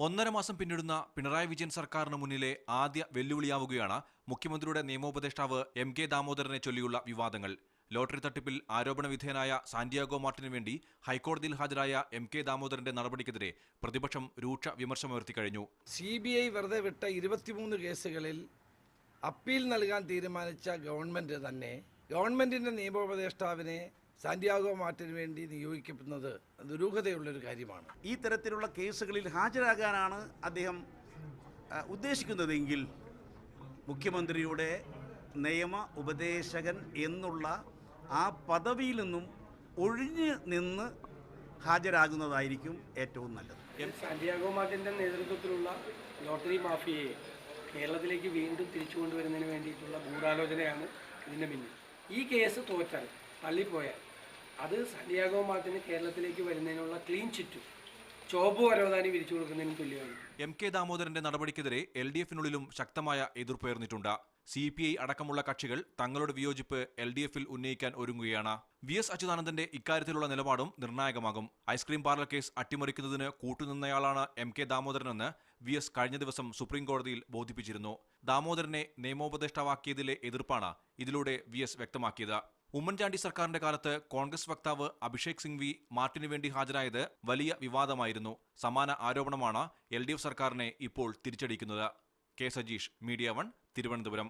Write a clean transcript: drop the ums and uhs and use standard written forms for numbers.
1.5 മാസം പിന്നിടുന്ന പിണറായി വിജയൻ സർക്കാരിന് മുന്നിലെ ആദ്യ വെല്ലുവിളിയാവുകയാണ് മുഖ്യമന്ത്രിയുടെ നിയമോപദേഷ്ടാവ് എം.കെ. ദാമോദരനെ ചൊല്ലിയുള്ള വിവാദങ്ങൾ. ലോട്ടറി തട്ടിപ്പിൽ ആരോപണ വിധേയനായ സാന്റിയാഗോ മാർട്ടിനു വേണ്ടി ഹൈക്കോടതിയിൽ ഹാജരായ എം.കെ. ദാമോദരന്റെ നടപടിക്കെതിരെ പ്രതിപക്ഷം രൂക്ഷ വിമർശനമുയർത്തിക്കഴിഞ്ഞു. CBI വെറുതെ വിട്ട 23 കേസുകളിൽ അപ്പീൽ നൽകാൻ തീരുമാനിച്ച ഗവൺമെന്റ് തന്നെ ഗവൺമെന്റിന്റെ നിയമോപദേഷ്ടാവിനെ സാന്റിയാഗോ മാർട്ടിനു വേണ്ടി നിയോഗിക്കുന്നത് ദുരൂഹതയുള്ളൊരു കാര്യമാണ്. ഈ തരത്തിലുള്ള കേസുകളിൽ ഹാജരാകാനാണ് അദ്ദേഹം ഉദ്ദേശിക്കുന്നതെങ്കിൽ മുഖ്യമന്ത്രിയുടെ നിയമ ഉപദേശകൻ എന്നുള്ള ആ പദവിയിൽ നിന്നും ഒഴിഞ്ഞു നിന്ന് ഹാജരാകുന്നതായിരിക്കും ഏറ്റവും നല്ലത്. സാന്റിയാഗോ മാർട്ടിൻ്റെ നേതൃത്വത്തിലുള്ള ലോട്ടറി മാഫിയയെ കേരളത്തിലേക്ക് വീണ്ടും തിരിച്ചു കൊണ്ടുവരുന്നതിന് വേണ്ടിയിട്ടുള്ള ഗൂഢാലോചനയാണ് ഇതിൻ്റെ പിന്നിൽ. ഈ കേസ് തോറ്റാൽ തള്ളിപ്പോയാൽ അത് സാന്റിയാഗോ മാർട്ടിന് കേരളത്തിലേക്ക് വരുന്നതിനുള്ള ക്ലീൻ ചിറ്റും ചോപ്പ് പരവതാനി വിരിച്ചു കൊടുക്കുന്നതിന് തുല്യമാണ്. എം.കെ. ദാമോദരന്റെ നടപടിക്കെതിരെ LDF-നുള്ളിലും ശക്തമായ എതിർപ്പുയർന്നിട്ടുണ്ട്. CPI അടക്കമുള്ള കക്ഷികൾ തങ്ങളുടെ വിയോജിപ്പ് LDF-ൽ ഉന്നയിക്കാൻ ഒരുങ്ങുകയാണ്. VS അച്യുതാനന്ദന്റെ ഇക്കാര്യത്തിലുള്ള നിലപാടും നിർണായകമാകും. ഐസ്ക്രീം പാർലർ കേസ് അട്ടിമറിക്കുന്നതിന് കൂട്ടുനിന്നയാളാണ് എം.കെ. ദാമോദരനെന്ന് VS കഴിഞ്ഞ ദിവസം സുപ്രീം കോടതിയിൽ ബോധിപ്പിച്ചിരുന്നു. ദാമോദരനെ നിയമോപദേഷ്ടാവാക്കിയതിലെ എതിർപ്പാണ് ഇതിലൂടെ VS വ്യക്തമാക്കിയത്. ഉമ്മൻചാണ്ടി സർക്കാരിന്റെ കാലത്ത് കോൺഗ്രസ് വക്താവ് അഭിഷേക് സിംഗ്വി മാർട്ടിനു വേണ്ടി ഹാജരായത് വലിയ വിവാദമായിരുന്നു. സമാന ആരോപണമാണ് LDF സർക്കാരിനെ ഇപ്പോൾ തിരിച്ചടിക്കുന്നത്. കെ. സജീഷ്, മീഡിയ 1, തിരുവനന്തപുരം.